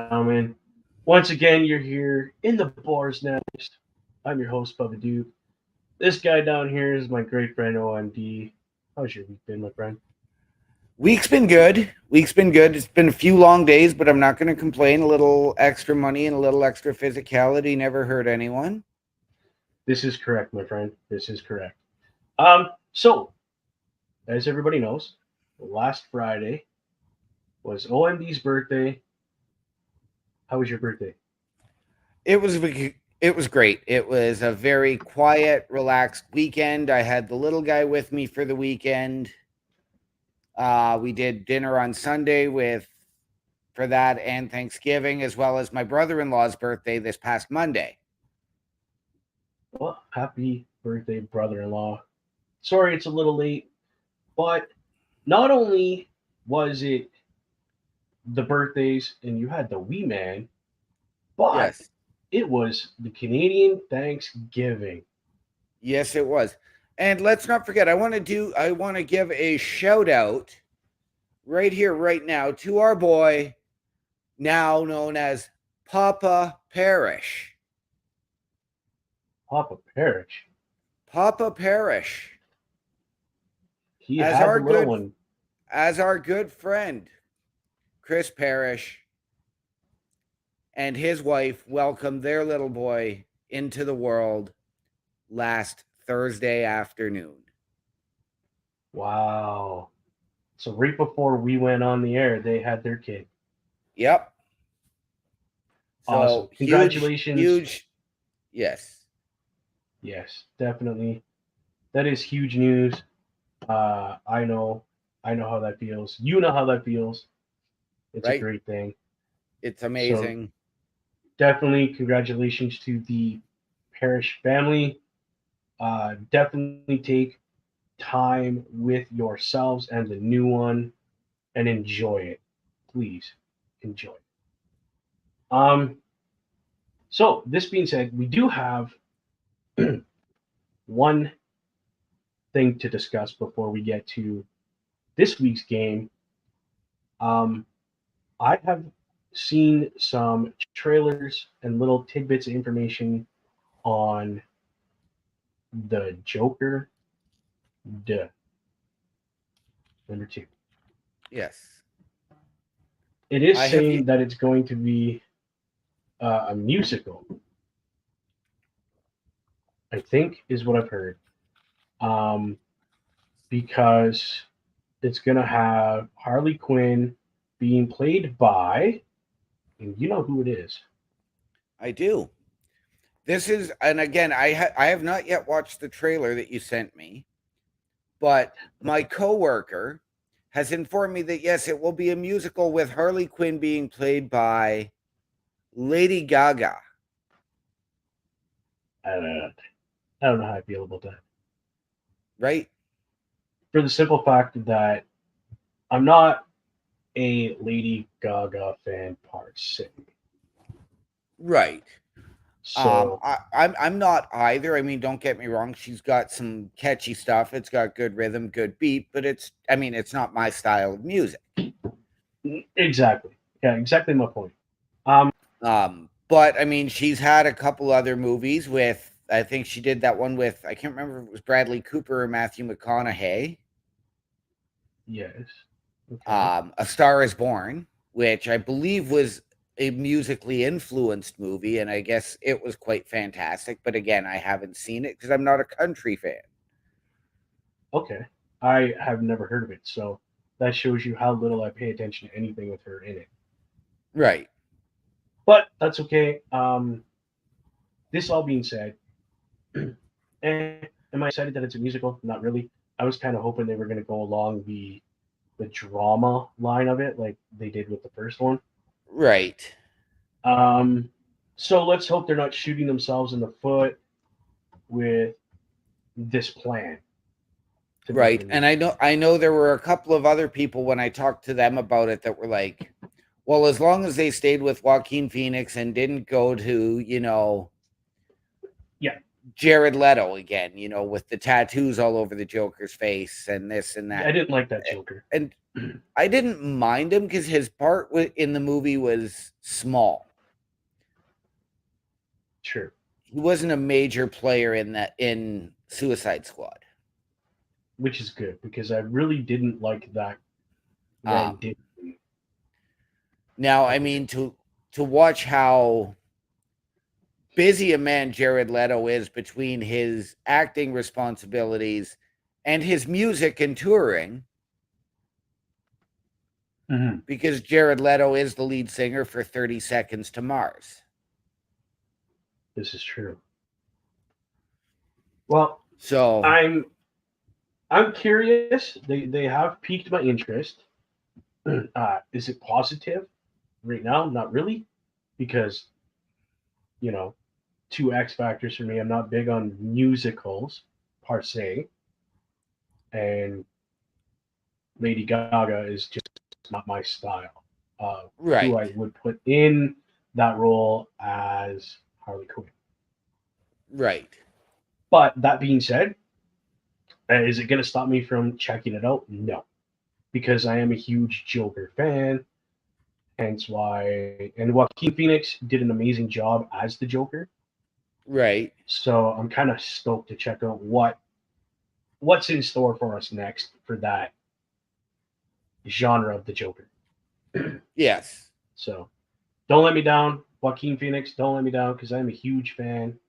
Gentlemen, once again, you're here in the Boar's Nest. I'm your host, Bubba Duke. This guy down here is my great friend, OMD. How's your week been, my friend? Week's been good. It's been a few long days, but I'm not going to complain. A little extra money and a little extra physicality never hurt anyone. This is correct, my friend. This is correct. So, as everybody knows, last Friday was OMD's birthday. How was your birthday? It was great. It was a very quiet, relaxed weekend. I had the little guy with me for the weekend. We did dinner on Sunday for that and Thanksgiving, as well as my brother-in-law's birthday this past Monday. Well, happy birthday, brother-in-law. Sorry it's a little late, but not only was it the birthdays and you had the wee man, but Yes. It was the Canadian Thanksgiving. Yes, it was. And let's not forget, I want to give a shout out right here, right now, to our boy, now known as Papa Parrish. Papa Parrish. Papa Parrish. He had the little one. As our good friend, Chris Parrish, and his wife welcomed their little boy into the world last Thursday afternoon. Wow. So right before we went on the air, they had their kid. Yep. So awesome. Congratulations. Huge. Yes. Yes, definitely. That is huge news. I know how that feels. You know how that feels. It's right? A great thing. It's amazing. So, definitely congratulations to the Parrish family. Definitely take time with yourselves and the new one and enjoy it. Please enjoy it. So this being said, we do have one thing to discuss before we get to this week's game. I have seen some trailers and little tidbits of information on the Joker number 2. Yes. It is saying that it's going to be a musical, I think, is what I've heard. Because it's going to have Harley Quinn being played by, and you know who it is. I do. This is, and again, I have not yet watched the trailer that you sent me, but my coworker has informed me that yes, it will be a musical with Harley Quinn being played by Lady Gaga. I don't know. I don't know how I feel about that. Right? For the simple fact that I'm not a Lady Gaga fan per se. Right. So I'm not either. I mean, don't get me wrong, she's got some catchy stuff. It's got good rhythm, good beat, but it's not my style of music. exactly, yeah, exactly my point. But I mean, she's had a couple other movies with. I think she did that one with. I can't remember if it was Bradley Cooper or Matthew McConaughey. Yes. Okay. A Star Is Born, which I believe was a musically influenced movie, and I guess it was quite fantastic. But again, I haven't seen it because I'm not a country fan. Okay. I have never heard of it, so that shows you how little I pay attention to anything with her in it. Right, But that's okay. This all being said, am I excited that it's a musical? Not really. I was kind of hoping they were going to go along the drama line of it, like they did with the first one. right, Um, so let's hope they're not shooting themselves in the foot with this plan to make a right. And musical. I know there were a couple of other people when I talked to them about it that were like, well, as long as they stayed with Joaquin Phoenix and didn't go to, Yeah, Jared Leto again, with the tattoos all over the Joker's face and this and I that. didn't like that Joker. And I didn't mind him because his part in the movie was small. Sure, He wasn't a major player in Suicide Squad. which is good because I really didn't like that Um, rendition Now, I of the mean, Joker. to watch how busy a man Jared Leto is between his acting responsibilities and his music and touring, Mm-hmm. because Jared Leto is the lead singer for 30 Seconds to Mars. This is true. Well, So, I'm I'm curious. They have piqued my interest. Is it positive right now? Not really, because you know, two X factors for me. I'm not big on musicals per se, and Lady Gaga is just not my style. Who right, I would put in that role as Harley Quinn. right, But that being said, is it going to stop me from checking it out? No, because I am a huge Joker fan. Hence why, and Joaquin Phoenix did an amazing job as the Joker. right, So I'm kind of stoked to check out what's in store for us next for that genre of the Joker. yes, So don't let me down, Joaquin Phoenix. Don't let me down because I'm a huge fan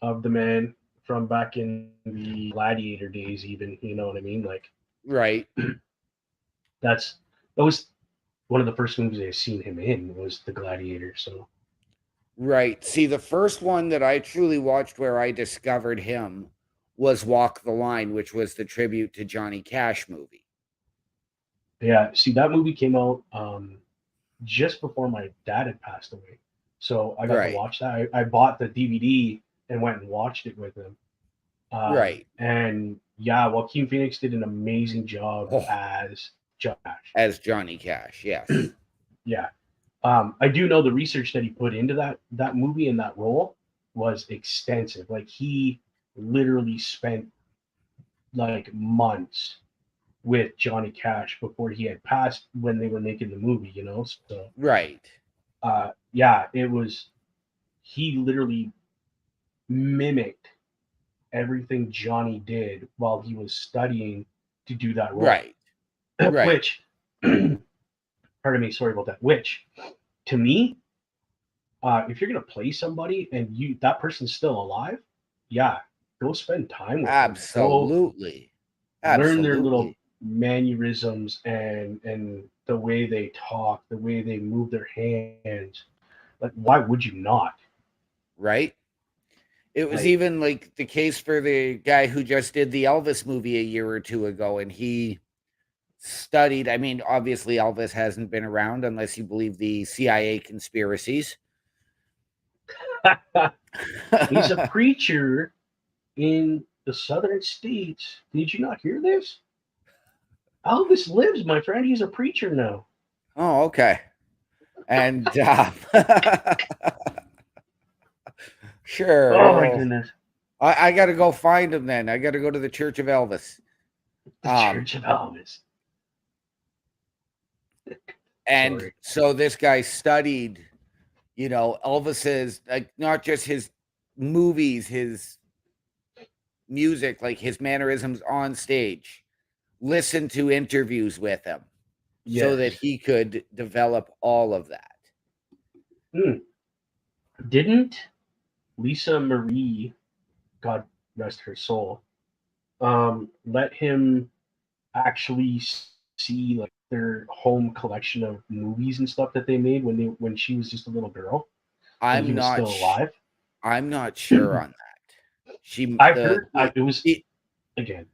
of the man from back in the Gladiator days. Even you know what I mean? Like right, that's that was one of the first movies I seen him in was the Gladiator. So right. See, the first one that I truly watched where I discovered him was Walk the Line, which was the tribute to Johnny Cash movie. yeah, see that movie came out just before my dad had passed away. So I got to Right, watch that. I bought the DVD and went and watched it with him. right. And yeah, Joaquin Phoenix did an amazing job Oh, as Josh. as Johnny Cash, yes. Yeah. I do know the research that he put into that movie and that role was extensive. Like he literally spent like months with Johnny Cash before he had passed when they were making the movie, you know? So Right, yeah, it was he literally mimicked everything Johnny did while he was studying to do that role. right, right, Which, pardon me, sorry about that. Which, to me, if you're gonna play somebody and you that person's still alive, yeah, go spend time with them. Go absolutely, learn their little absolutely, mannerisms and the way they talk, the way they move their hands. Like, why would you not? right. It was Like, even like the case for the guy who just did the Elvis movie a year or two ago, and he studied. I mean, obviously, Elvis hasn't been around unless you believe the CIA conspiracies. He's a preacher in the southern states. Did you not hear this? Elvis lives, my friend. He's a preacher now. Oh, okay. And sure. Oh my Well, goodness. I got to go find him then. I got to go to the Church of Elvis. The Church of Elvis. And Sorry. so this guy studied, Elvis's, like, not just his movies, his music, like his mannerisms on stage, listened to interviews with him so that Yes. he could develop all of that. Didn't Lisa Marie, God rest her soul, let him actually see like their home collection of movies and stuff that they made when she was just a little girl and he I'm was not still alive? I'm not sure on that. I've heard it was She, again.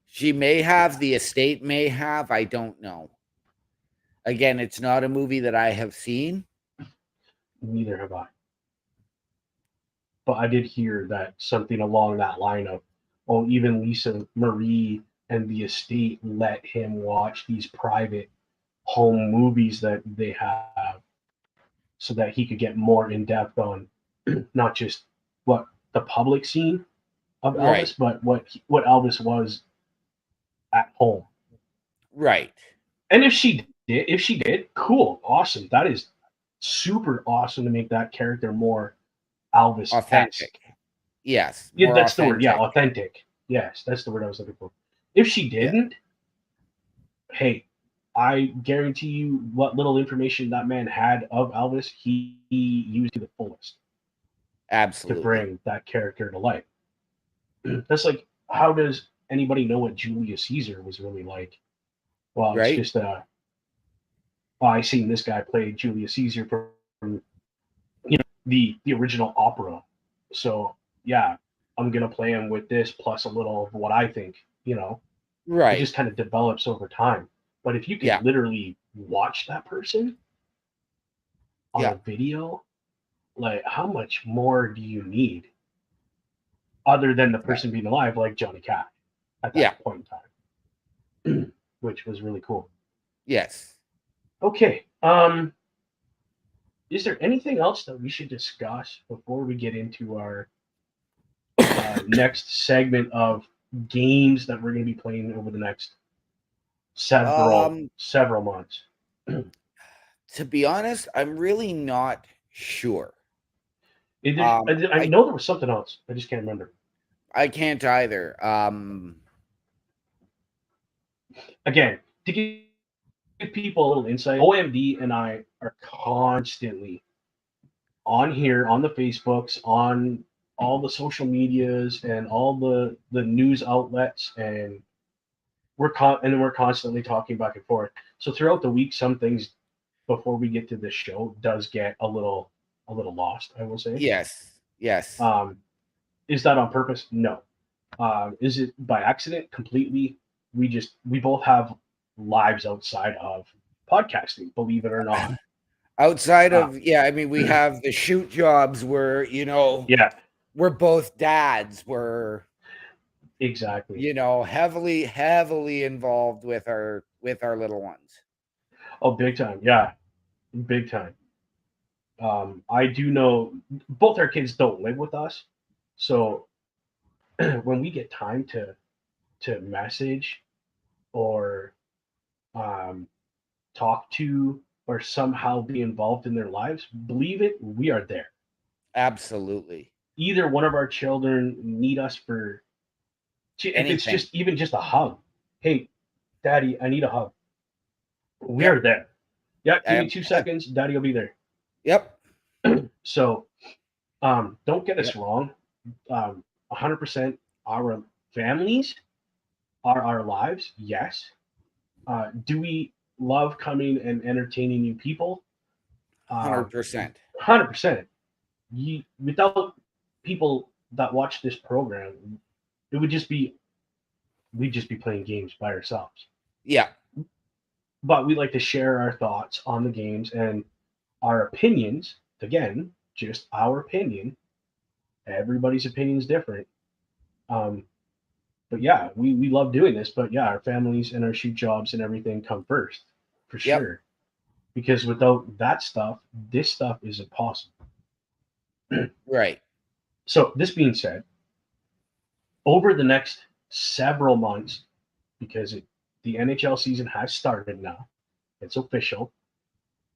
she may have, Yeah, the estate may have, I don't know. Again, it's not a movie that I have seen. neither have I. But I did hear that something along that line of, oh, even Lisa Marie and the estate let him watch these private home movies that they have so that he could get more in depth on not just what the public scene of Right. Elvis, but what Elvis was at home. Right. And if she did, cool, awesome. That is super awesome to make that character more Elvis esque. Authentic. Yes. Yeah, More that's the word. Yeah, authentic. authentic. Yes, that's the word I was looking for. If she Yeah. didn't, hey, I guarantee you what little information that man had of Elvis, he used to the fullest to Absolutely. bring that character to life. That's like, how does anybody know what Julius Caesar was really like? Well, it's Right? just oh, I seen this guy play Julius Caesar from the original opera, so yeah, I'm gonna play him with this plus a little of what I think. It Right. just kind of develops over time. But if you Yeah. could literally watch that person on Yeah. a video, like how much more do you need other than the Yeah. person being alive, like Johnny Cash at Yeah. that point in time, which was really cool. Yes. Okay, is there anything else that we should discuss before we get into our next segment of games that we're going to be playing over the next several Um, several months? to be honest, I'm really not sure. I I know there was something else. I just can't remember. I can't either. Again, to give people a little insight, OMD and I are constantly on here, on the Facebooks, on all the social medias, and all the news outlets, and we're constantly talking back and forth. So throughout the week, some things before we get to this show does get a little lost. I will say. Yes. Yes. Um, is that on purpose? No. Is it by accident? Completely. We both have lives outside of podcasting. Believe it or not. Outside Uh, of, yeah, I mean, we have the shoot jobs where, yeah. we're both dads. We're, Exactly. heavily involved with our little ones. Oh, big time. Yeah, big time. I do know both our kids don't live with us, so when we get time to message or um, talk to or somehow be involved in their lives, believe it, we are there. Absolutely. Either one of our children need us for if it's Anything. just even just a hug. Hey, daddy, I need a hug. We are Yep. there. Yeah, give me Um, 2 seconds, daddy will be there. yep. So don't get us Yep. wrong. 100% our families are our lives. Yes. Do we love coming and entertaining new people? 100%. 100%. Without people that watch this program, it would just be we'd just be playing games by ourselves. Yeah. but we like to share our thoughts on the games and our opinions. Again, just our opinion. Everybody's opinion is different. Um, but yeah, we love doing this. But yeah, our families and our shoot jobs and everything come first, for Yep. sure. Because without that stuff, this stuff is impossible. Right. So this being said, over the next several months, because the NHL season has started now, it's official.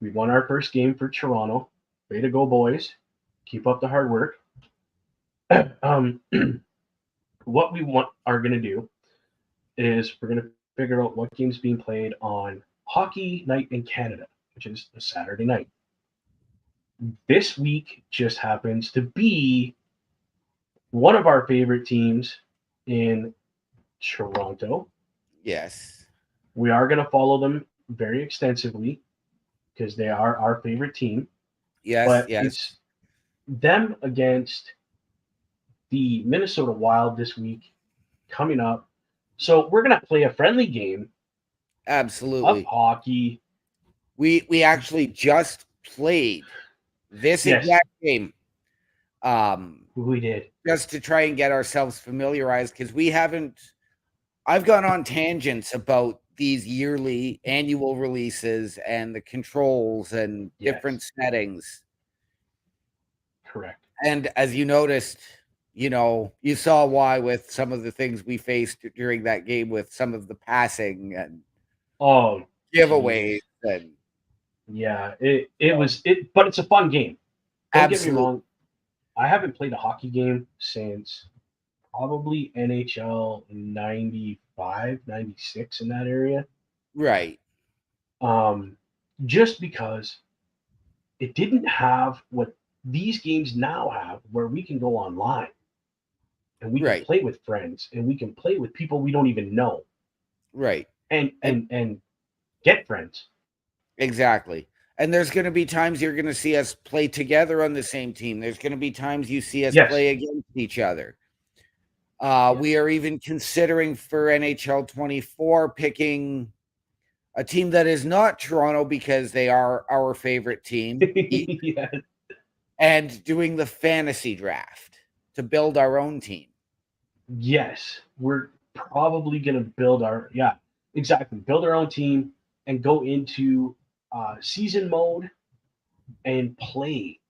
We won our first game for Toronto. Way to go, boys! Keep up the hard work. um, what we want are going to do is we're going to figure out what games being played on Hockey Night in Canada, which is a Saturday night. This week just happens to be one of our favorite teams in Toronto. Yes. We are going to follow them very extensively because they are our favorite team, Yes. but Yes. it's them against the Minnesota Wild this week coming up. So we're going to play a friendly game of Absolutely. hockey. We actually just played this Yes, exact game. Um, we did. just to try and get ourselves familiarized because we haven't. I've gone on tangents about these yearly annual releases and the controls and different Yes, settings. correct. And as you noticed, you saw why with some of the things we faced during that game with some of the passing and Oh, giveaways Jesus. and Yeah, it was it, but it's a fun game. Don't get me absolute wrong. I haven't played a hockey game since probably NHL 95, 96 in that area. right, Um, just because it didn't have what these games now have, where we can go online and we can right, play with friends and we can play with people we don't even know right. and And get friends. exactly. And there's going to be times you're going to see us play together on the same team. There's going to be times you see us Yes. play against each other. Yes. We are even considering for NHL 24 picking a team that is not Toronto because they are our favorite team, Yes. and doing the fantasy draft to build our own team. Yes. We're probably gonna build our yeah, exactly. Build our own team and go into season mode and play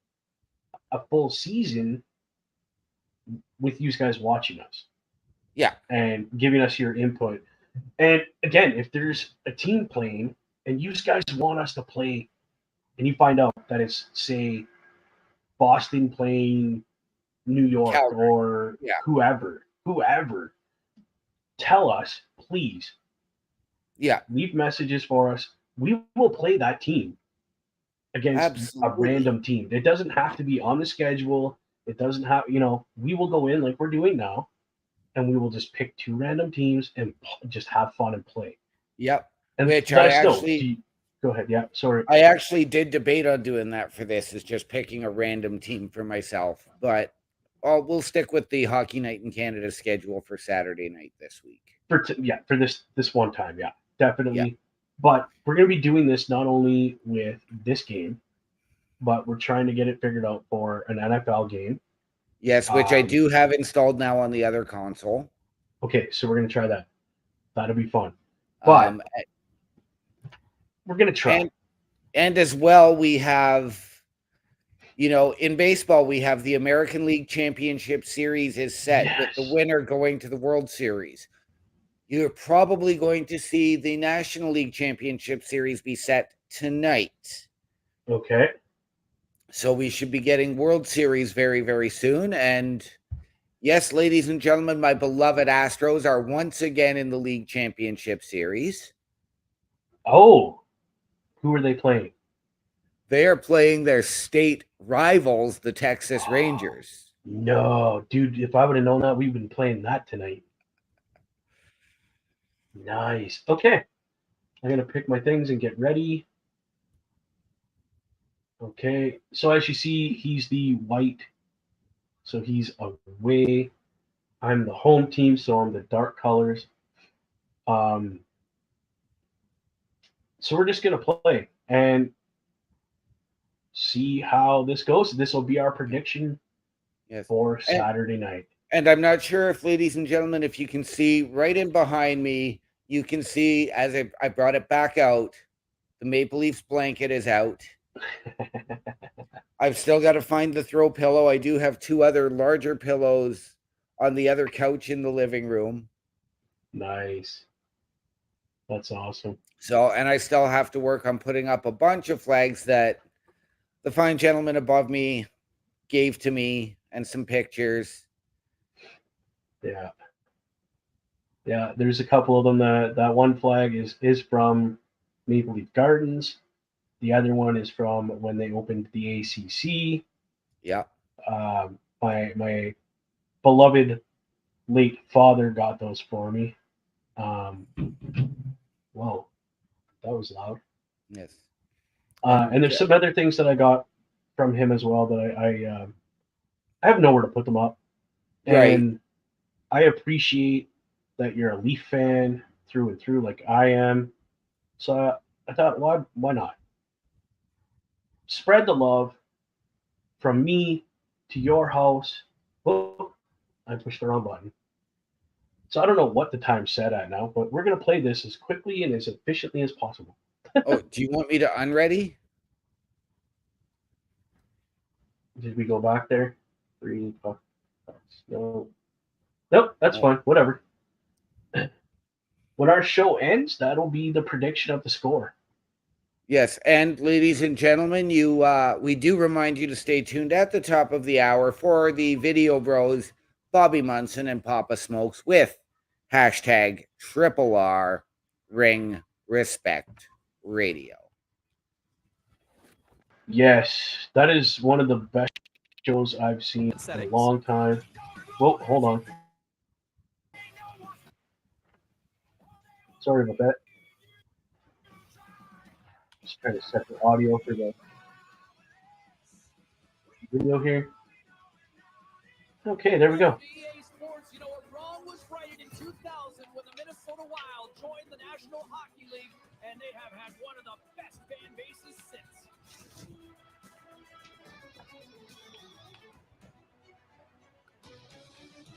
a full season with you guys watching us Yeah, and giving us your input. And again, if there's a team playing and you guys want us to play and you find out that it's say Boston playing New York Calgary. or Yeah, whoever, tell us, please. yeah, Leave messages for us. We will play that team against a absolutely. random team. It doesn't have to be on the schedule. It doesn't have, we will go in like we're doing now and we will just pick two random teams and just have fun and play. Yep. And Which let us know. Go ahead. Yeah, sorry. I actually did debate on doing that for this, is just picking a random team for myself. But we'll stick with the Hockey Night in Canada schedule for Saturday night this week. For this one time, yeah, Yeah. definitely. But we're gonna be doing this not only with this game, but we're trying to get it figured out for an NFL game. Yes, which I Um, do have installed now on the other console. okay, so we're gonna try that. That'll be fun. But Um, we're gonna try. and and as well, we have, in baseball, we have the American League Championship Series is set with the Yes. winner going to the World Series. You're probably going to see the National League Championship Series be set tonight. Okay. So we should be getting World Series very, very soon. And yes, ladies and gentlemen, my beloved Astros are once again in the League Championship Series. Oh, who are they playing? They are playing their state rivals, the Texas Rangers. No, dude. If I would have known that, we've been playing that tonight. Nice. Okay. I'm gonna pick my things and get ready. Okay. So as you see, he's the white. So he's away. I'm the home team, so I'm the dark colors. Um, So we're just gonna play and see how this goes. This will be our prediction Yes. for And, Saturday night. and I'm not sure if, ladies and gentlemen, if you can see right in behind me, you can see as I brought it back out, the Maple Leafs blanket is out. I've still got to find the throw pillow. I do have 2 other larger pillows on the other couch in the living room. Nice. That's awesome. So, and I still have to work on putting up a bunch of flags that the fine gentleman above me gave to me and some pictures. Yeah. Yeah, there's a couple of them. That one flag is from Maple Leaf Gardens. The other one is from when they opened the ACC. Yeah. My beloved late father got those for me. Whoa, that was loud. Yes. And there's some other things that I got from him as well that I have nowhere to put them up, Right. and I appreciate that you're a Leaf fan through and through, like I am. So I thought, why not spread the love from me to your house? Oh, I pushed the wrong button. So I don't know what the time's set at now, but we're gonna play this as quickly and as efficiently as possible. Oh, do you want me to unready? Did we go back there? Three, five, no, nope, that's Oh. fine. Whatever. When our show ends, that'll be the prediction of the score. Yes, and ladies and gentlemen, we do remind you to stay tuned at the top of the hour for the video bros, Bobby Munson and Papa Smokes with hashtag Triple R Ring Respect Radio. Yes, that is one of the best shows I've seen in a long time. Well, hold on. Sorry about that. Just trying to set the audio for the video here. Okay, there we go. Sports, you know what wrong was right in 2000 when the Minnesota Wild joined the National Hockey League, and they have had one of the best fan bases since.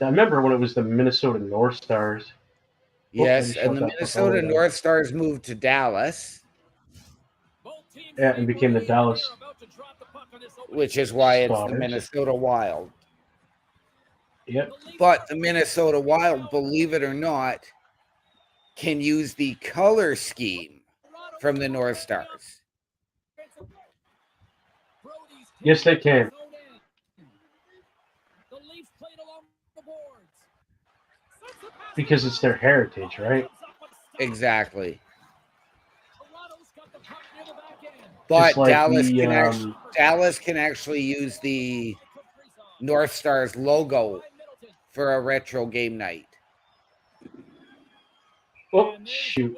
I remember when it was the Minnesota North Stars. Yes, and the Minnesota North Stars moved to Dallas. Yeah, and became the Dallas, which is why it's the Minnesota Wild. Yep. But the Minnesota Wild, believe it or not, can use the color scheme from the North Stars. Yes, they can. Because it's their heritage, right? Exactly. But like Dallas can actually use the North Stars logo for a retro game night. Oh, shoot.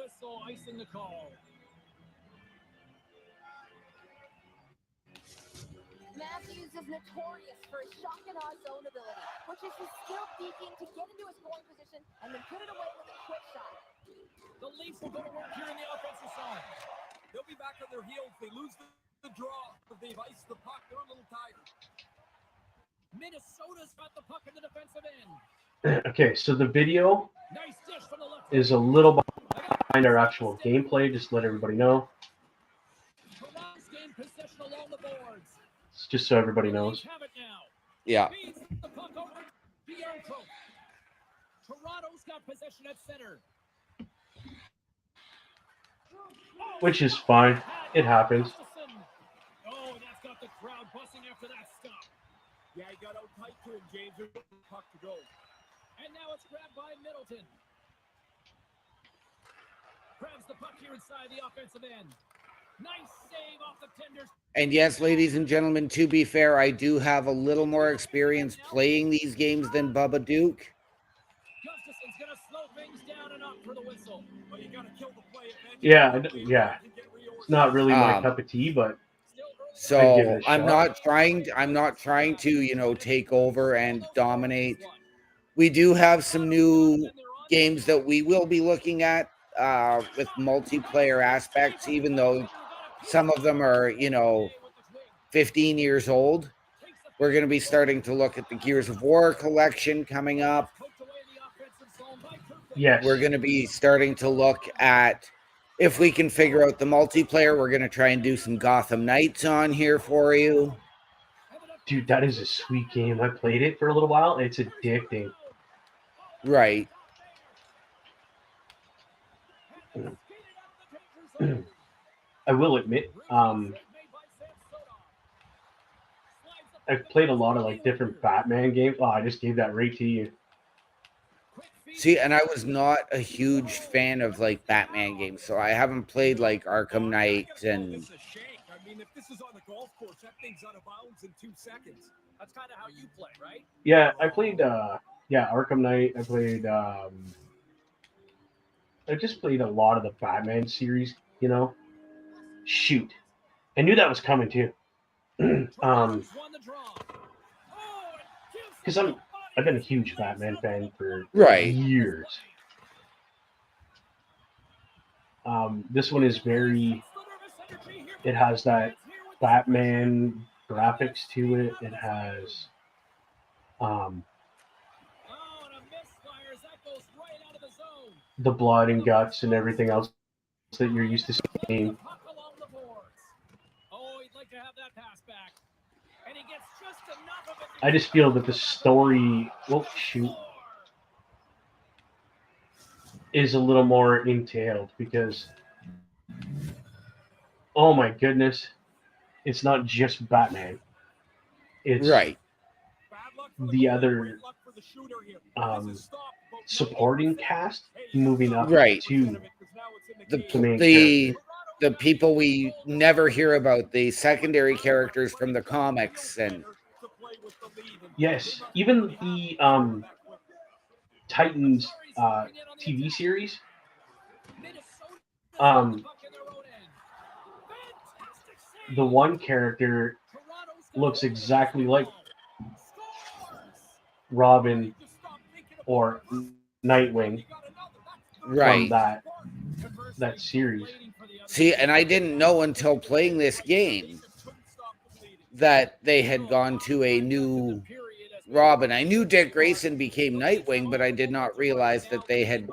Matthews is notorious for his shock and awe zone ability, which is his skill peeking to get into his scoring position and then put it away with a quick shot. The Leafs will go to work here in the offensive side. They'll be back on their heels. They lose the draw. If they've iced the puck, they're a little tired. Minnesota's got the puck in the defensive end. Okay, so the video is a little behind our actual gameplay, just to let everybody know. It's just so everybody knows. Yeah. Toronto's got possession at center. Which is fine. It happens. Oh, that's got the crowd busting after that stop. Yeah, he got out tight to him, James. There's no puck to go. And now it's grabbed by Middleton. Grabs the puck here inside the offensive end. Nice save off the tenders. And yes, ladies and gentlemen, to be fair, I do have a little more experience playing these games than Bubba Duke. Gustafson's going to slow things down and up for the whistle. But you got to kill the play eventually. Yeah. It's not really my cup of tea, but so I'm not trying to, take over and dominate. We do have some new games that we will be looking at with multiplayer aspects, even though some of them are, 15 years old. We're going to be starting to look at the Gears of War collection coming up. Yes. We're going to be starting to look at, if we can figure out the multiplayer, we're going to try and do some Gotham Knights on here for you. Dude, that is a sweet game. I played it for a little while. It's addicting. Right. I will admit, I've played a lot of like different Batman games. Oh, I just gave that right to you. See, and I was not a huge fan of like Batman games, so I haven't played like Arkham Knight and. I mean, if this is on the golf course, that thing's out of bounds in 2 seconds. That's kind of how you play, right? Yeah, I played. Arkham Knight. I played. I just played a lot of the Batman series. You know, shoot, I knew that was coming too. Because I've been a huge Batman fan for years. This one is very. It has that Batman graphics to it. It has. The blood and guts and everything else that you're used to seeing. I just feel that the story, is a little more entailed because, oh my goodness, it's not just Batman. It's the other supporting cast moving up to the main character. The people we never hear about, the secondary characters from the comics. And yes, even the Titans TV series, the one character looks exactly like Robin or Nightwing from that series. See, and I didn't know until playing this game that they had gone to a new Robin. I knew Dick Grayson became Nightwing, but I did not realize that they had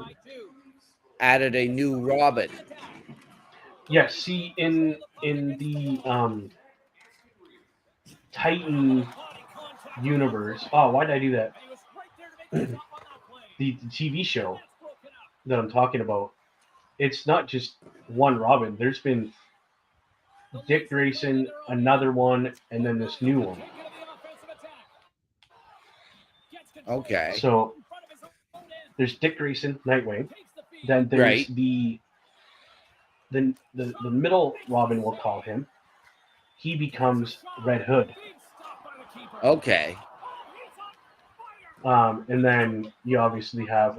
added a new Robin. Yes, see, in the Titan universe. Oh, why did I do that? the TV show that I'm talking about. It's not just one Robin. There's been Dick Grayson, another one, and then this new one. Okay. So there's Dick Grayson, Nightwing. Then there's the middle Robin, we'll call him. He becomes Red Hood. Okay. And then you obviously have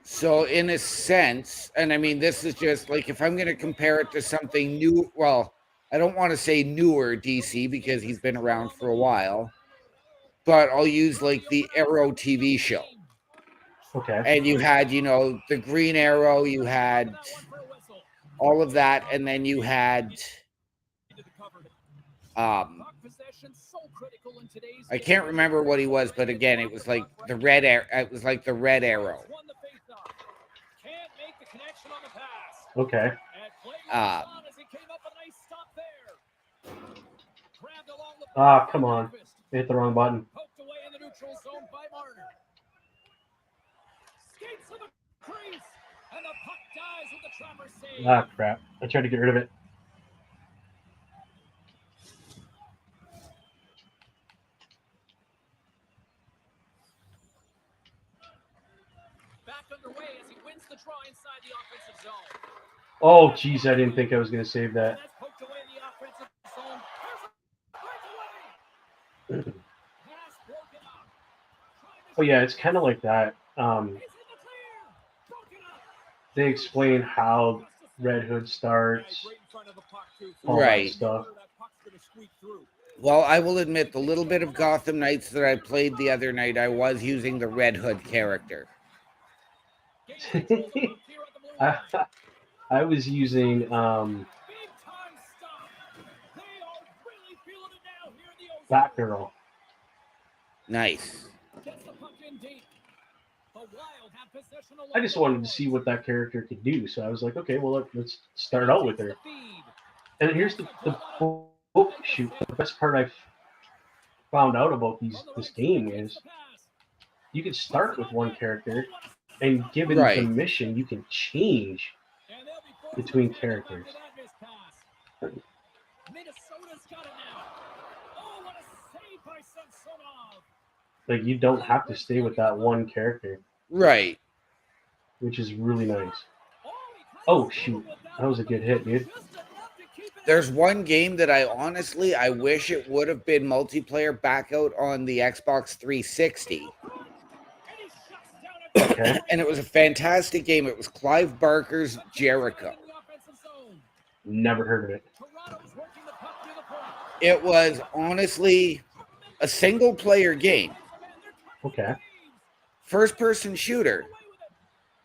So in a sense, and I mean, this is just like, if I'm going to compare it to something new, well, I don't want to say newer DC because he's been around for a while, but I'll use like the Arrow TV show. Okay. And you had, the Green Arrow, you had all of that, and then you had I can't remember what he was, but again, it was like the Red Arrow. It was like the Red Arrow. Okay. Come on. I hit the wrong button. Ah, crap. I tried to get rid of it. Back underway as he wins the draw inside the offensive zone. Oh, geez, I didn't think I was going to save that. Oh, yeah, it's kind of like that. They explain how Red Hood starts, all that stuff. Well, I will admit, the little bit of Gotham Knights that I played the other night, I was using the Red Hood character. I, I was using Big time stop. They are really feeling it now here in the ozone. Batgirl. Nice. Gets the puck in deep. The Wild have possession along I just the wanted to boards. see what that character could do, so I was like, okay, well let's start And he out with takes her. the feed. And here's the shoot. The best part I found out about From the this right game side takes is the pass. you can Puts start it with on one net. Oh, character, what a and stop. given the Right. mission, you can change And they'll be forced to between tag up characters. after that missed pass. Minnesota's got it now. Oh, what a save by Samsonov. Like you don't have to stay with that one character, Right. which is really nice. Oh, he kind Oh of shoot, struggled with that that was one, a but good hit, dude. just enough to keep it There's out. one game that I honestly I wish it would have been multiplayer back out on the Xbox 360. And he shuts down a Okay, And it was a fantastic game. It was Clive Barker's Jericho. in the offensive zone. never heard of it. Toronto's working the puck to the point. It was honestly a single player game, Okay, first person shooter,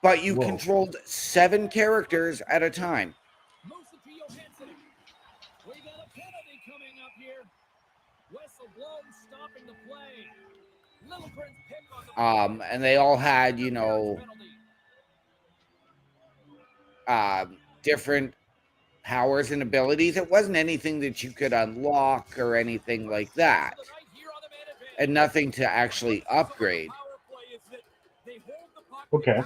but you whoa, controlled 7 characters at a time. Moves it to Johansson. We got a penalty coming up here. Whistle blown, stopping the play. Lilligren's pick on the And they all had, you know, different powers and abilities. It wasn't anything that you could unlock or anything like that, and nothing to actually upgrade. okay.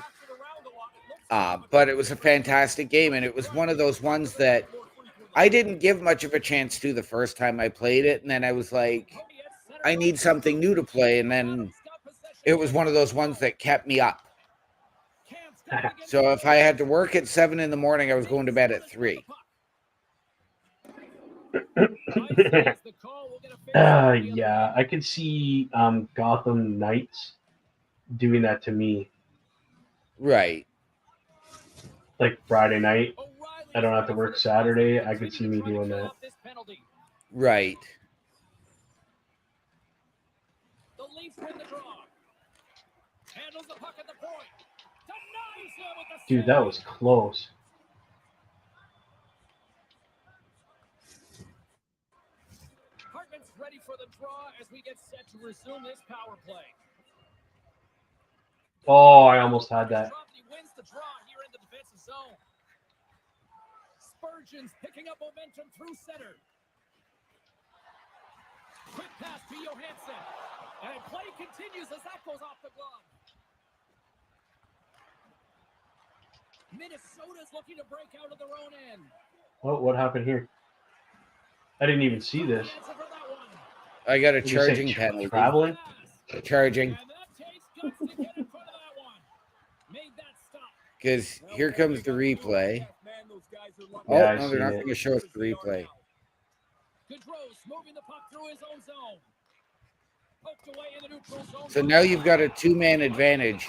But it was a fantastic game, and it was one of those ones that I didn't give much of a chance to the first time I played it, and then I was like, I need something new to play, and then it was one of those ones that kept me up. So if I had to work at 7 in the morning, I was going to bed at 3. Yeah, I could see Gotham Knights doing that to me. Right. Like Friday night, I don't have to work Saturday. I could see me doing that. Right. The Leafs win the draw. Handles the puck at the point. Denies him with the Dude, that was close. Hartman's ready for the draw as we get set to resume this power play. Oh, I almost had that. He wins the draw here in the defensive zone. Spurgeon's picking up momentum through center. Quick pass to Johansson. And play continues as that goes off the glove. Minnesota's looking to break out of their own end. Oh, what happened here? I didn't even see this. Answer for that one. I got a Did you say charging penalty. traveling? Charging. And that takes guts to get in front of that one. Made that stop. Because here comes the replay. Oh, Yeah, I've no, they're seen not it. going to show us the replay. Gaudreau's moving the puck through his own zone. Poked away in the neutral zone. So now you've got a 2-man advantage.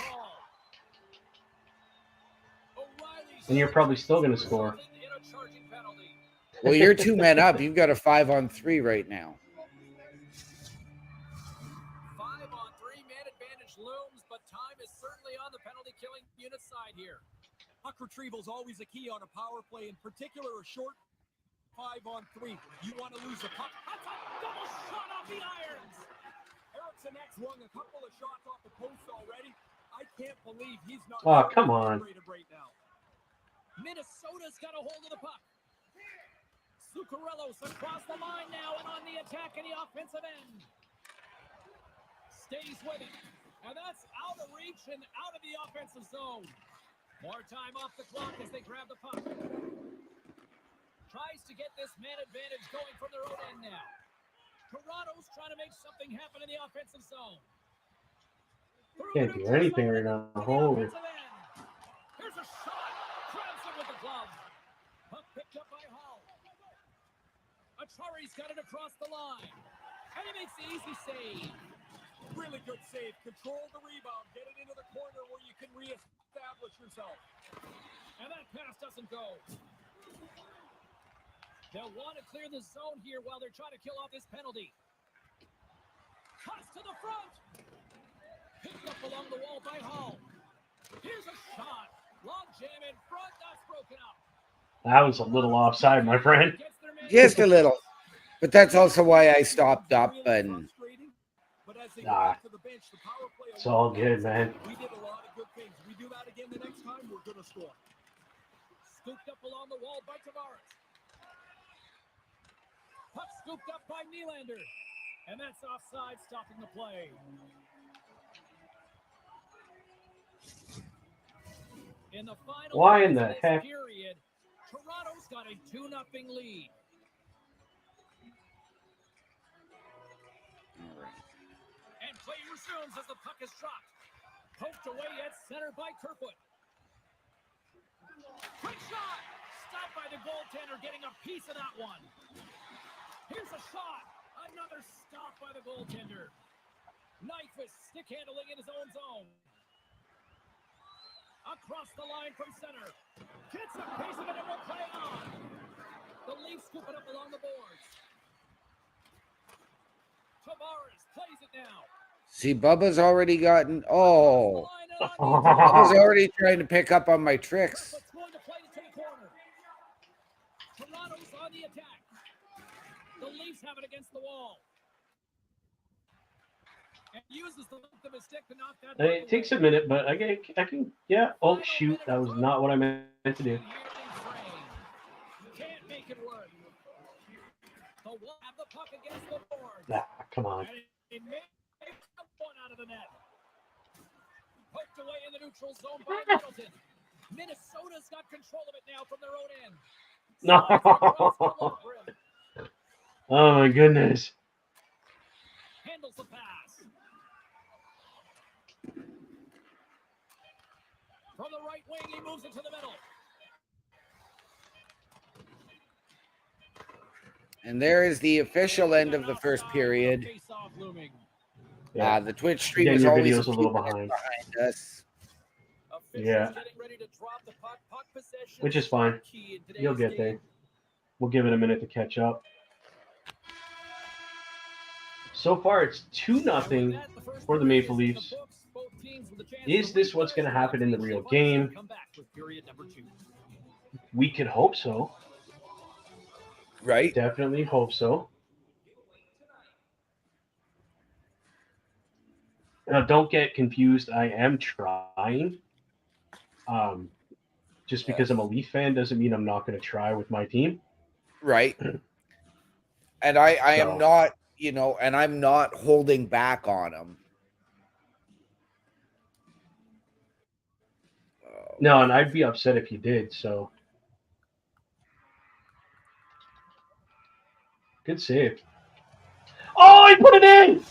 And you're probably still going to score. Well, you're 2 men up. You've got a 5-on-3 right now. 5-on-3 man advantage looms, but time is certainly on the penalty killing unit side here. Puck retrieval is always a key on a power play, in particular a short 5-on-3. You want to lose the puck. That's a double shot off the irons. Eriksson swung a couple of shots off the post already. I can't believe he's not. Oh, come on. Right now. Minnesota's got a hold of the puck. Zuccarello's across the line now and on the attack in the offensive end. Stays with it. And that's out of reach and out of the offensive zone. More time off the clock as they grab the puck. Tries to get this man advantage going from their own end now. Toronto's trying to make something happen in the offensive zone. Can't do anything right now. Holy. Here's a shot. Grabs it with the glove. Puck picked up by Hall. Achari's got it across the line. And he makes the easy save. Really good save. Control the rebound. Get it into the corner where you can reestablish yourself. And that pass doesn't go. They'll want to clear the zone here while they're trying to kill off this penalty. Toss to the front. Picked up along the wall by Hall. Here's a shot. Long jam in front, that's broken up. That was a little offside, my friend. Gets their man Just a little. But that's also why I stopped up and But as they go Nah, back to the bench, the power play it's all good, man. We did a lot of good things. We do that again the next time, we're gonna score. Scooped up along the wall by Tavares. Puck scooped up by Nylander. And that's offside, stopping the play. In the final Why in minutes the of this heck? period, Toronto's got a 2-0 lead. And play resumes as the puck is dropped. Poked away at center by Kerfoot. Quick shot! Stopped by the goaltender, getting a piece of that one. Here's a shot. Another stop by the goaltender. Nyquist stick handling in his own zone. Across the line from center. Gets a piece of it and will play on. The Leafs scoop it up along the boards. Tavares plays it now. see, Bubba's already gotten. Oh, Line and Bubba's already trying to pick up on my tricks. Kerfoot's going to play it to the corner. Toronto's on the attack. The Leafs have it against the wall. And uses the length of his stick to knock that puck It takes a away. minute, but I can. Yeah. Oh shoot, that was not what I meant to do. Can't make it work. The Wolves have the puck against the board. Ah, come on. And it may come one out of the net. Poked away in the neutral zone by Middleton. Minnesota's got control of it now from their own end. No. Slides across the left rim. Oh my goodness. Handles the pass. From the right wing, he moves it to the middle. And there is the official end of the first period. Face-off looming. Yeah. The Twitch stream Again, is your always video's a few little minutes behind. behind us. Officials Yeah. getting ready to drop the puck. Puck possession Which is fine. key in today's You'll get game. there. We'll give it a minute to catch up. So far, it's 2-0 for the Maple Leafs. Is this what's going to happen in the real game? We could hope so. Right? Definitely hope so. Now, don't get confused. I am trying. Just because I'm a Leaf fan doesn't mean I'm not going to try with my team. Right. And I So- am not, and I'm not holding back on them. No, and I'd be upset if you did. So, good save. Oh, he put it in!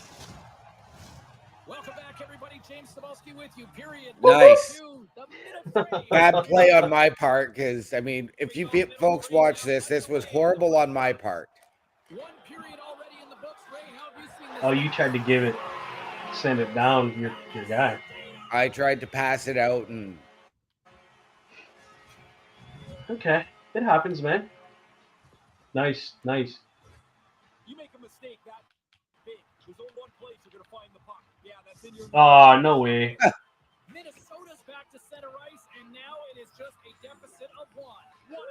Welcome back, everybody. James Cebulski with you. Period. Nice. Two, the minute three. Bad play on my part because, if you folks watch this was horrible on my part. One period already in the books. Ray, how have you seen this? Oh, you tried to give it, send it down your guy. I tried to pass it out and Okay, it happens, man. Nice. You make a mistake that big. There's only one place you're gonna find the puck. Yeah, that's in your Oh, no way. Minnesota's back to center ice, and now it is just a deficit of one.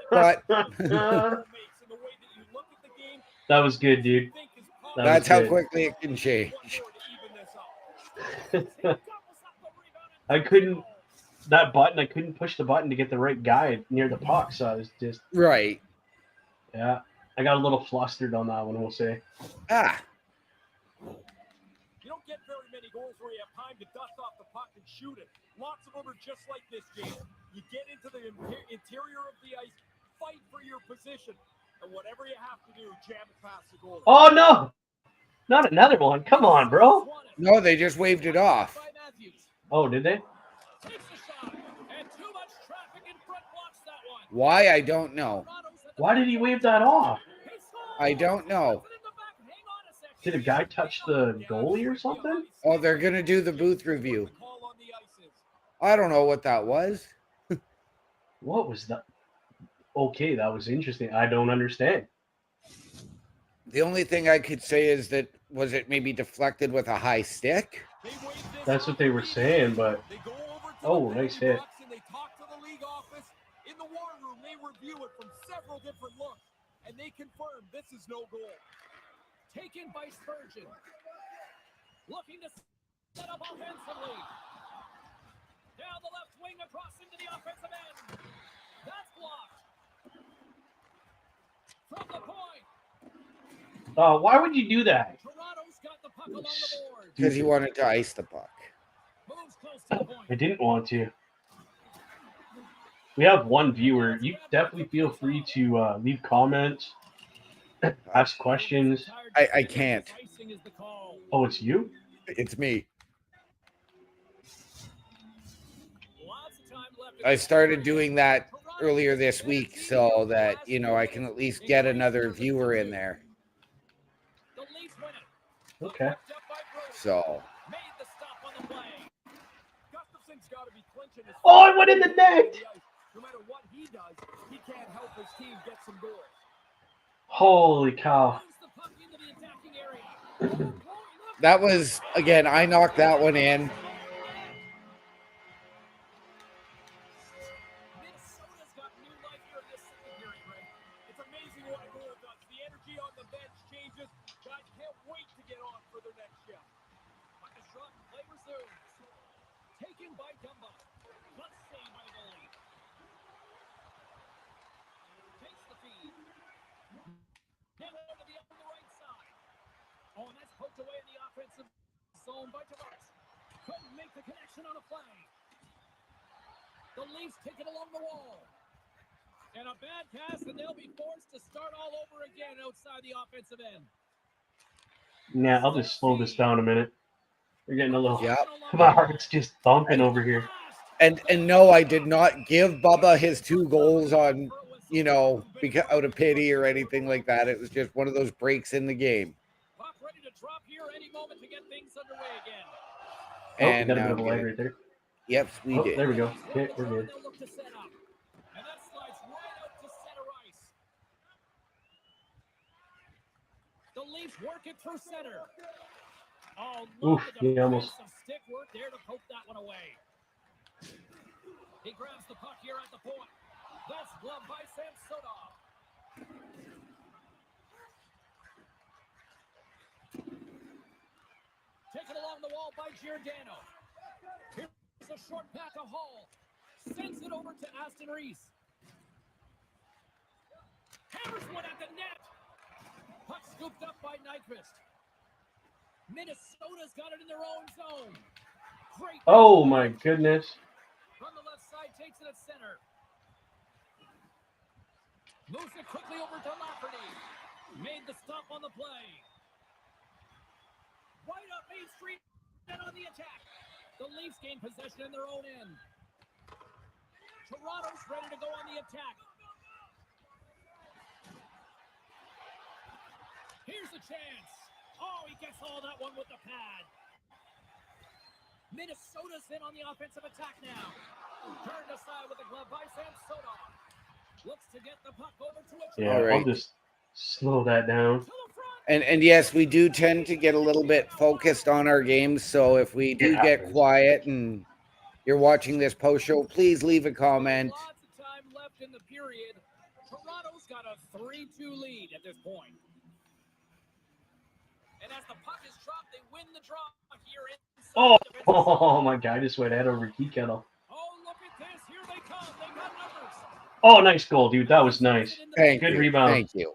but makes in the way that you look at the game. That was good, dude. Think is That that's was how good. quickly it can change. one more to even this up. I couldn't. That button, I couldn't push the button to get the right guy near the puck, so I was just, Right. yeah. I got a little flustered on that one, we'll say. Ah, You don't get very many goals where you have time to dust off the puck and shoot it. Lots of them are just like this, James. You get into the interior of the ice, fight for your position, and whatever you have to do, jam it past the goal. Oh, no! Not another one. Come on, bro. no, they just waved it off. By Matthews. Oh, did they? Takes the shot, and too much traffic in front blocks that one. Why? I don't know. Toronto's at the Why did he wave that off? He scores! I don't know. Puts it in the back. Hang on a second. Did a guy touch the goalie or something? Oh, they're going to do the booth review. The call on the ice is. I don't know what that was. What was that? Okay, that was interesting. I don't understand. The only thing I could say is that was it maybe deflected with a high stick? They wave this That's what they were saying, but They go over to Oh, the nice penalty hit. box and they talk to the view it from several different looks, and they confirm this is no goal. Taken by Spurgeon. Looking to set up offensively. Down the left wing across into the offensive end. That's blocked. From the point. Why would you do that? Toronto's got the puck along the board. Because he wanted to ice the puck. Moves close to the point. I didn't want to. We have one viewer. You definitely feel free to leave comments, ask questions. I can't. Icing is the call. Oh, it's you? It's me. Lots of time left in I the started period. doing that Toronto earlier gets this their week lead so in the that, last you know, I can at least get another viewer in there. The Leafs win it. Okay. Picked up by Brody. So, Made the stop on the play. Gustafson's got to be clinching his. Oh, it went in the net! No matter what he does, he can't help his team get some goals. Holy cow. Moves the puck into the attacking area. that was, again, I knocked that one in. Minnesota's got new life here in this second period, Greg. It's amazing what a goal does. The energy on the bench changes. Guys can't wait to get on for their next shift. Puck is shot and play resumes. Taken by Dumba. Not saved by the goalie. Takes the feed. Now over on the right side. Oh, and that's poked away in the offensive zone by Tavares. Couldn't make the connection on a play. The Leafs take it along the wall. And a bad pass, and they'll be forced to start all over again outside the offensive end. Yeah, I'll just slow this down a minute. We're getting a little. Yep. My heart's just thumping over here. And no, I did not give Bubba his 2 goals on, you know, because out of pity or anything like that. It was just one of those breaks in the game. Puck ready to drop here any moment to get things underway again. Oh, we And got a bit now of a lag right there. Yep, we Oh, did. there we go. Okay, we're good. They'll look to set up. And that slides right out to center ice. The Leafs work it through center. Oh, Oof, look at the he almost- defensive stick work there to poke that one away. He grabs the puck here at the point. That's gloved by Sam Sodov. Taken along the wall by Giordano. Here's a short pass to Hall. Sends it over to Aston Reese. Hammers one at the net. Puck scooped up by Nyquist. Minnesota's got it in their own zone. Great. Oh my goodness. From the left side, takes it at center. Moves it quickly over to Lafferty. Made the stop on the play. Right up Main Street and on the attack. The Leafs gain possession in their own end. Toronto's ready to go on the attack. Here's a chance. Oh, he gets all that one with the pad. Minnesota's in on the offensive attack now. Turned aside with a glove by Sam Sodov. Looks to get the puck over to a Yeah, All right. I'll just slow that down. to the front. And yes, we do tend to get a little bit focused on our games. So if we do Yeah. get quiet and you're watching this post show, please leave a comment. Lots of time left in the period. Toronto's got a 3-2 lead at this point. And as the puck is dropped, they win the draw here inside Oh, the defensive zone. oh my God, I just went head over key kettle. Oh, look at this. Here they come. They got numbers. Oh, nice goal, dude. That was nice. Thank Good you. rebound. Thank you.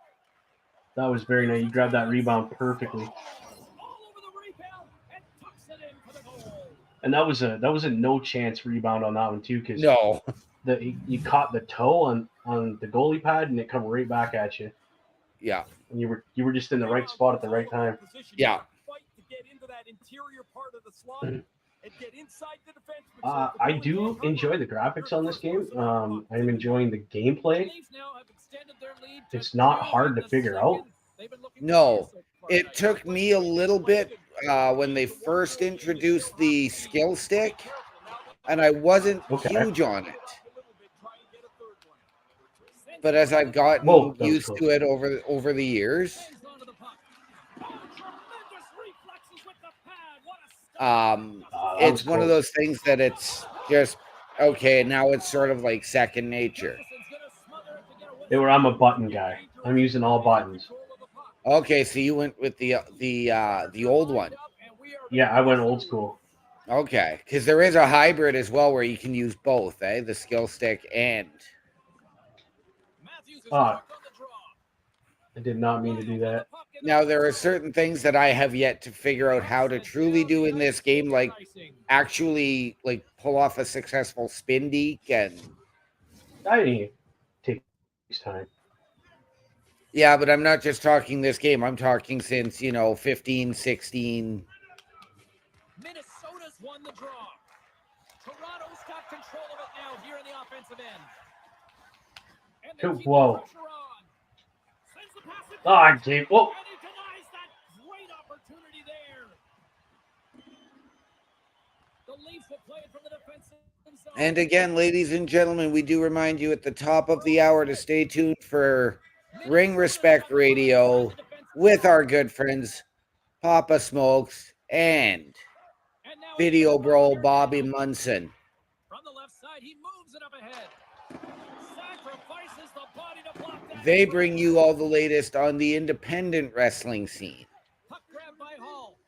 That was very nice. You grabbed that rebound perfectly. All over the rebound and tucks it in for the goal. And that was a no chance rebound on that one too, because No. you caught the toe on the goalie pad and it come right back at you. Yeah. And you were just in the right spot at the right time. Yeah. Fight to get into that interior part of the slot and get inside the defense. I do enjoy the graphics on this game. I'm enjoying the gameplay. Leafs now have extended their lead to It's not 2 hard in to the figure second. out. They've been looking No. for so far It tonight. took me a little bit when they first introduced the skill stick, and I wasn't Okay. huge on it. But as I've gotten Whoa, that was used close. to it over the years, Hangs onto the puck. Oh, tremendous reflexes with the pad. What a stop. That it's was one of close. those things that it's just okay. Now it's sort of like second nature. Anderson's gonna smother it to get I'm a button guy. I'm using all buttons. Okay, so you went with the old one. Yeah, I went old school. Okay, because there is a hybrid as well where you can use both, the skill stick and. Ah, I did not mean to do that. Now there are certain things that I have yet to figure out how to truly do in this game, like actually like pull off a successful spin deke and. I mean, it takes time. Yeah, but I'm not just talking this game. I'm talking since 15, 16. Minnesota's won the draw. Toronto's got control of it now here in the offensive end. And they keep the Whoa. pressure on. Sends the pass in. Ah, Gabe. Whoa. And he denies that great opportunity there. The Leafs will play it from the defensive zone. And again, ladies and gentlemen, we do remind you at the top of the hour to stay tuned for Ring Respect Radio with our good friends Papa Smokes and Video Bro Bobby Munson. From the left side, he moves it up ahead. Sacrifices the body to block that. They bring you all the latest on the independent wrestling scene. Puck grab by Hall.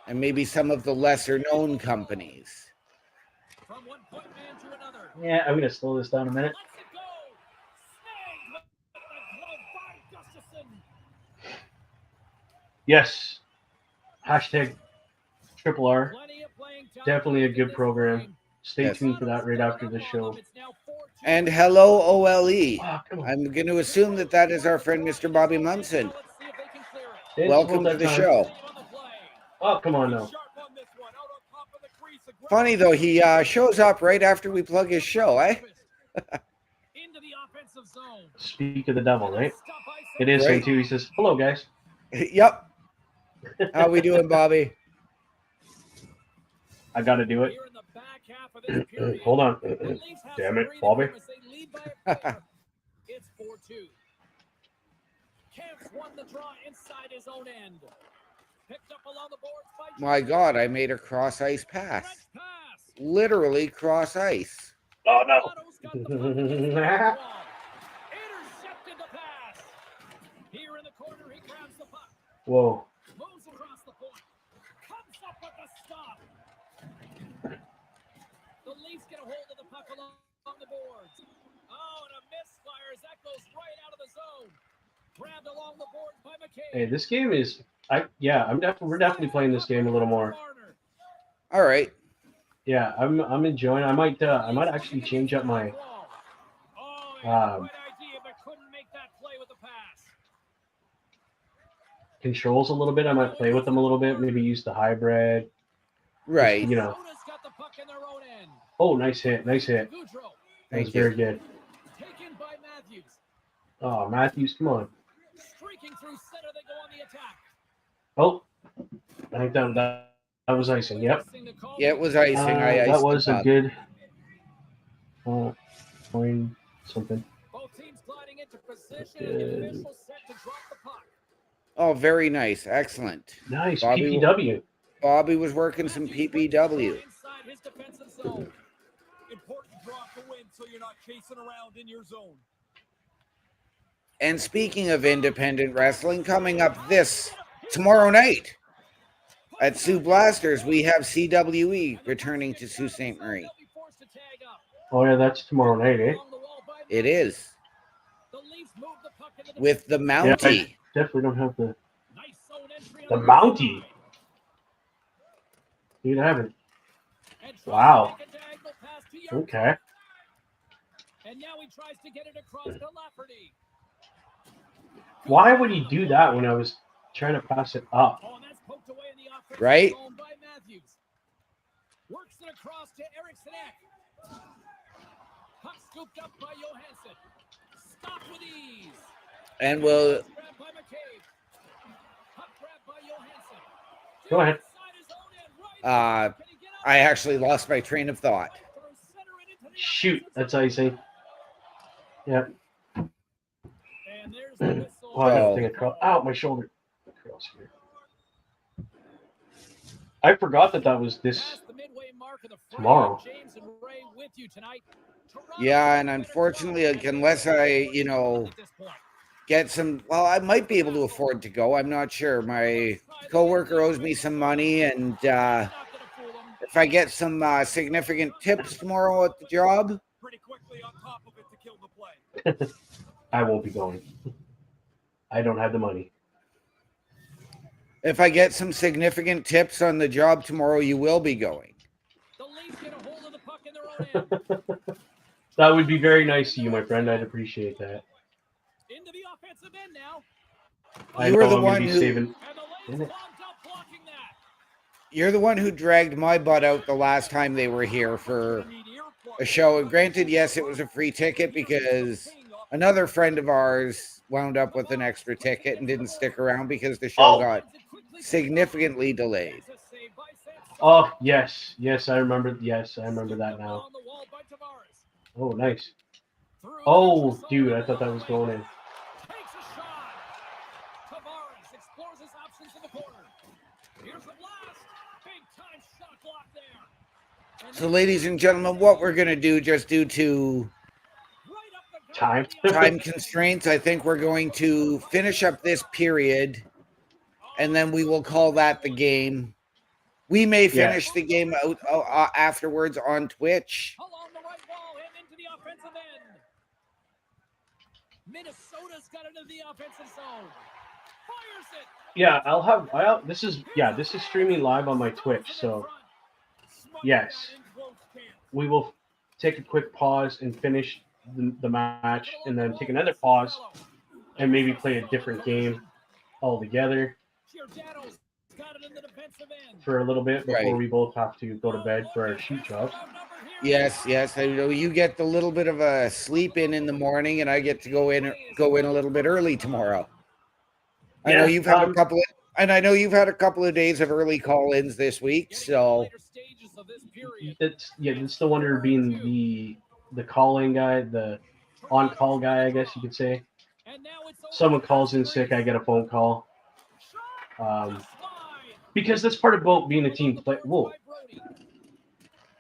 And maybe some of the lesser known companies. From one point man to another. Yeah, I'm gonna slow this down a minute. Let's it go. Snagged with the glove by Gustafson. Yes. Hashtag Triple R. Plenty of playing time Definitely a in good this program. frame. Stay Yes. tuned for that right after the show. It's now 4-2. And hello, OLE. Ah, come on. I'm going to assume that is our friend, Mr. Bobby Munson. Let's see if they can clear it. It's Welcome about to the that time. show. Save on the play. Oh, come on now. Sharp on this one, out on top of the crease, aggressive. Funny though, he shows up right after we plug his show, eh? Into the offensive zone. Speak of the devil, right? Stop by It is Right. him too. He says, "Hello, guys." Yep. How we doing, Bobby? I got to do it. Here in the back half of this period. Hold on. The Leafs have Damn some it, breathing Bobby. room as they lead by a player. It's 4-2. Camps won the draw inside his own end. Picked up along the boards by My Jordan. God, I made a cross ice Stretch pass. pass. Literally cross ice. Oh no. Toronto's got the puck against the wall. Intercepted the pass. Here in the corner, he grabs the puck. Whoa. Moves across the point. Comes up with the stop. The Leafs get a hold of the puck along the boards. Oh, and a misfire as that goes right out of the zone. Grabbed along the boards by McCabe. Hey, this game is. We're definitely playing this game a little more. All right. Yeah, I'm enjoying. I might actually change up my. Oh, he had a Um, good idea, but couldn't make that play with the pass. controls a little bit. I might play with them a little bit. Maybe use the hybrid. Right. You know. Minnesota's got the puck in their own end. Oh, nice hit. Nice hit. Goudreau That was Thank you. very good. taken by Matthews. Oh, Matthews, come on. Streaking through center, they go on the attack. Oh, I think that was icing. Yep. Yeah, it was icing. I iced that was the a puck. good. Point something. Both teams gliding into position and the official set to drop the puck. Oh, very nice. Excellent. Nice Bobby- PPW. Bobby was working some PPW. Inside his defensive zone. Important drop to win so you're not chasing around in your zone. And speaking of independent wrestling, coming up tomorrow night at Sioux Blasters, we have CWE returning to Sault Ste. Marie. They'll be forced to tag up. Oh yeah, that's tomorrow night, eh? Along the wall by It Matthews. is The Leafs move the puck into the with the Yeah, Mountie. I definitely don't have the. nice zone entry The on Mountie. side. Dude, I haven't. And tries Wow. to make a diagonal pass to Yarncroft. Okay. And now he tries to get it across to Lafferty. Why would he do that when I was trying to pass it up? Oh, and that's poked away in the offensive Right? zone by Matthews. Works it across to Eriksson Ek. Puck scooped up by Johansson. Stopped with ease. And we'll Grabbed by McCabe. Puck grabbed by Johansson. Go ahead. Inside his own end, right. Can he get out? I actually lost my train of thought. Through center and into the Shoot, offensive that's zone. icing. Yep. And there's the whistle. Oh, I got Oh. a thing across. Ow, my shoulder. Across here. I forgot that was this. Past the midway mark of the frame, Tomorrow. James and Ray with you tonight. Yeah, and unfortunately, like, unless I, get some, well, I might be able to afford to go. I'm not sure. My coworker owes me some money, and if I get some significant tips tomorrow at the job, Pretty quickly on top of it to kill the play. I won't be going. I don't have the money. if I get some significant tips on the job tomorrow, you will be going. The Leafs get a hold of the puck in their own end. That would be very nice of you, my friend. I'd appreciate that. Into the offensive end now. I You know were I'm the going one to be who saving. And the Leafs clogged up blocking that. you're the one who dragged my butt out the last time they were here for a show. And granted, yes, it was a free ticket because another friend of ours wound up with an extra ticket and didn't stick around because the show Oh, got significantly delayed. oh, yes, yes, I remember. Yes, I remember that now. Oh, nice. Oh, dude, I thought that was going in. Takes a shot. Tavares explores his options in the corner. Here's the blast. Big time shot block there. And So, ladies and gentlemen, what we're going to do, just due to right up the gut Time. for the time constraints, I think we're going to finish up this period and then we will call that the game. We may Yeah. finish the game out afterwards on Twitch. along the right wall and into the offensive end. Minnesota's got into the offensive zone. Fires it. Yeah, I'll this is streaming live on my Twitch, so yes. We will take a quick pause and finish the match and then take another pause and maybe play a different game altogether Giordano's got it in the defensive end. for a little bit before Right. we both have to go to bed for our shoot jobs. Yes, yes. I know you get the little bit of a sleep in the morning, and I get to go in a little bit early tomorrow. I know Yeah, you've had I know you've had a couple of days of early call-ins this week, so it's the wonder of being the calling guy, the on-call guy, I guess you could say. Someone calls in sick, I get a phone call. Because that's part about being a team player. Whoa.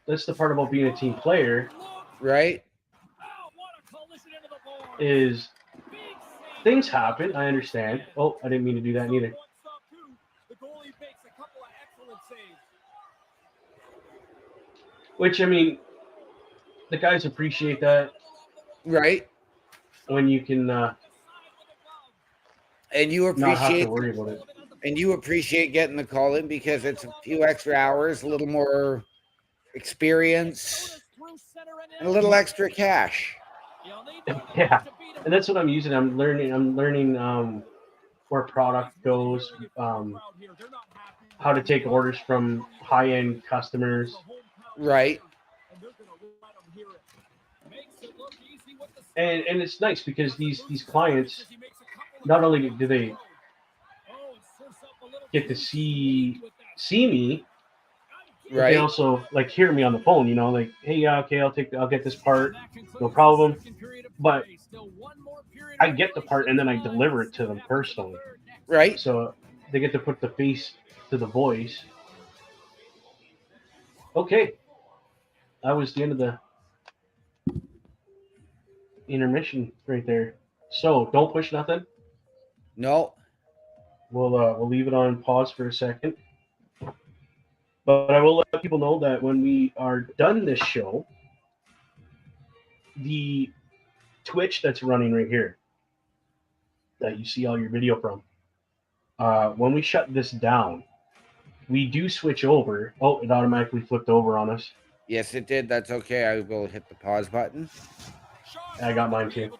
That's the part about being a team player right? is things happen. I understand. Oh, I didn't mean to do that neither. The goalie makes a couple of excellent saves. Which, I mean, the guys appreciate that Right. when you can And you not have to appreciate worry about it. and you appreciate getting the call in because it's a few extra hours, a little more experience, and a little extra cash. Yeah, and that's what I'm using. I'm learning where product goes, how to take orders from high-end customers, Right. and it's nice because these clients, not only do they get to see me, but they Right. also like hear me on the phone. You know, like, hey, yeah, okay, I'll get this part, no problem. But I get the part and then I deliver it to them personally. Right. So they get to put the face to the voice. Okay, that was the end of the intermission right there. So don't push nothing. No. We'll leave it on pause for a second. But I will let people know that when we are done this show, the Twitch that's running right here, that you see all your video from, when we shut this down, we do switch over. Oh, it automatically flipped over on us. Yes, it did. That's okay. I will hit the pause button. I got mine too.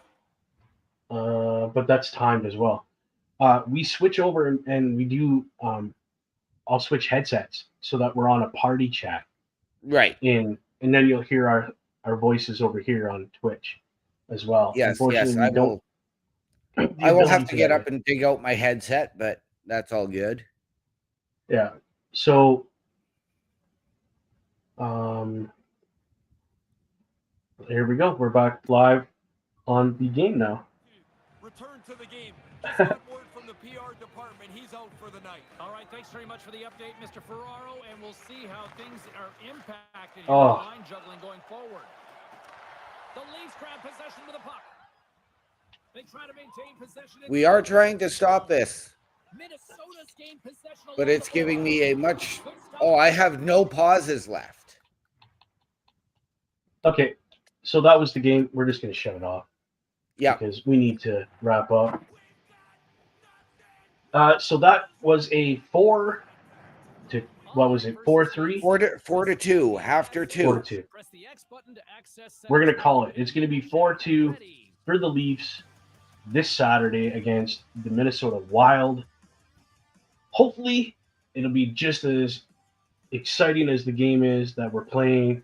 But that's timed as well. We switch over and we do. I'll switch headsets so that we're on a party chat, Right. and then you'll hear our voices over here on Twitch as well. Yes. Unfortunately, Yes. we don't. I will have to get up and dig out my headset, but that's all good. Yeah. So, here we go. We're back live on the game now. Return to the game. Just got word from the PR department. He's out for the night. All right, thanks very much for the update, Mr. Ferraro, and we'll see how things are impacted in Oh. line juggling going forward. The Leafs grab possession with the puck. They try to maintain possession. We are trying to stop this, Minnesota's gained possession but along it's the giving boards. me a much. Good stop Oh, by I the have no pauses left. Okay, so that was the game. We're just going to shut it off Yeah. because we need to wrap up. So that was a 4 to, what was it, 4-3? 4-2 after 2. 4-2. Press the X button to access We're going to settings call it. menu. It's going to be 4-2 Ready. for the Leafs this Saturday against the Minnesota Wild. Hopefully, it'll be just as exciting as the game is that we're playing.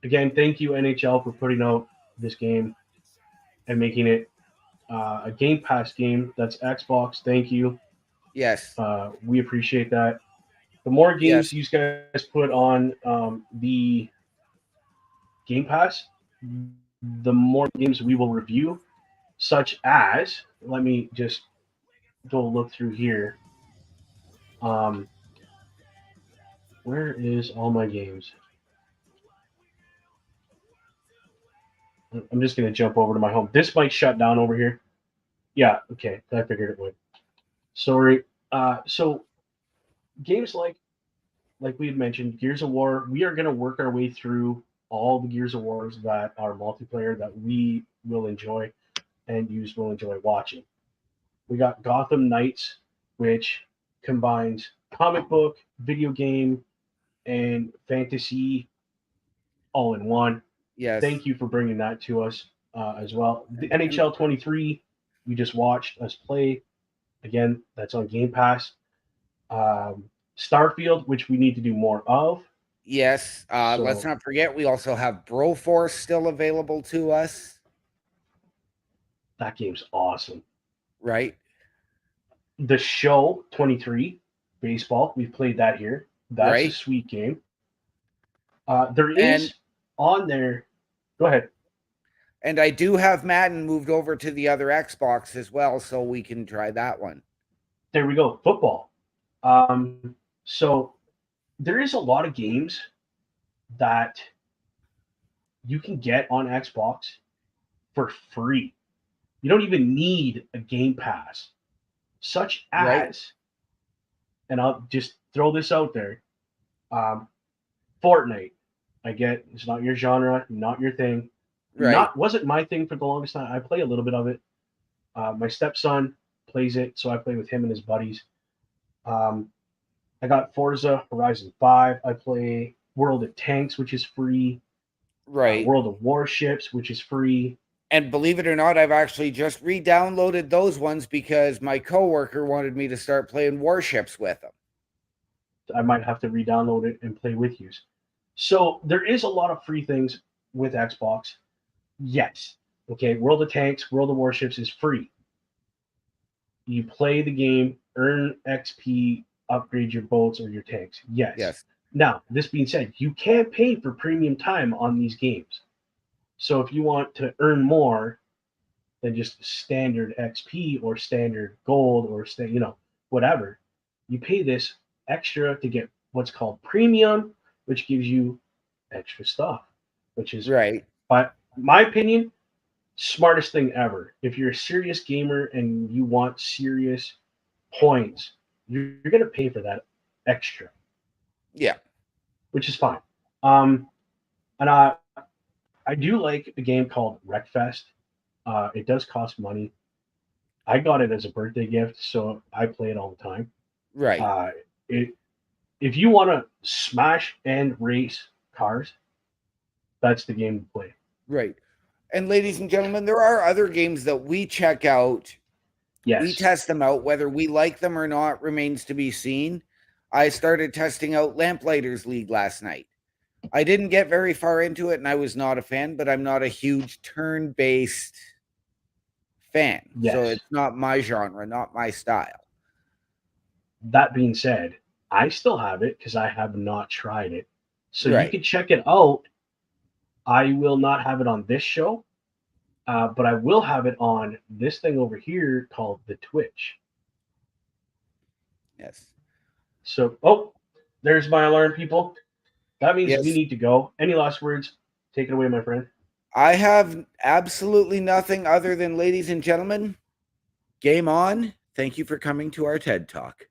Again, thank you, NHL, for putting out this game and making it a Game Pass game. That's Xbox. Thank you. Yes. We appreciate that. The more games Yes. you guys put on the Game Pass, the more games we will review, such as, let me just go look through here. Where is all my games? I'm just going to jump over to my home. This might shut down over here. Yeah, okay. I figured it would. Sorry. So games like we had mentioned, Gears of War, we are going to work our way through all the Gears of Wars that are multiplayer that we will enjoy and use will enjoy watching. We got Gotham Knights, which combines comic book, video game, and fantasy all in one. Yes. Thank you for bringing that to us as well. The NHL 23, we just watched us play. Again, that's on Game Pass. Starfield, which we need to do more of. Yes. Let's not forget, we also have Broforce still available to us. That game's awesome. Right. The Show 23, baseball, we've played that here. That's Right. a sweet game. There is on there. Go ahead. And I do have Madden moved over to the other Xbox as well, so we can try that one. There we go. Football. So there is a lot of games that you can get on Xbox for free. You don't even need a Game Pass, such as, Right. and I'll just throw this out there, Fortnite. I get it's not your genre, not your thing. Right. Wasn't my thing for the longest time. I play a little bit of it. My stepson plays it, so I play with him and his buddies. I got Forza Horizon 5. I play World of Tanks, which is free. Right. World of Warships, which is free. And believe it or not, I've actually just re-downloaded those ones because my coworker wanted me to start playing Warships with him. I might have to re-download it and play with you. So there is a lot of free things with Xbox. Yes. Okay, World of Tanks, World of Warships is free. You play the game, earn XP, upgrade your boats or your tanks. Yes. Yes. Now, this being said, you can pay for premium time on these games. So if you want to earn more than just standard XP or standard gold or whatever, you pay this extra to get what's called premium, which gives you extra stuff, which is, Right. by my opinion, smartest thing ever. If you're a serious gamer and you want serious points, you're going to pay for that extra. Yeah. Which is fine. And I do like a game called Wreckfest. It does cost money. I got it as a birthday gift, so I play it all the time. Right. If you want to smash and race cars, that's the game to play. Right. And ladies and gentlemen, there are other games that we check out. Yes. We test them out. Whether we like them or not remains to be seen. I started testing out Lamplighters League last night. I didn't get very far into it, and I was not a fan, but I'm not a huge turn-based fan. Yes. So it's not my genre, not my style. That being said, I still have it because I have not tried it. So Right. you can check it out. I will not have it on this show, but I will have it on this thing over here called the Twitch. Yes. So, there's my alarm, people. That means Yes. we need to go. Any last words? Take it away, my friend. I have absolutely nothing other than, ladies and gentlemen, game on. Thank you for coming to our TED Talk.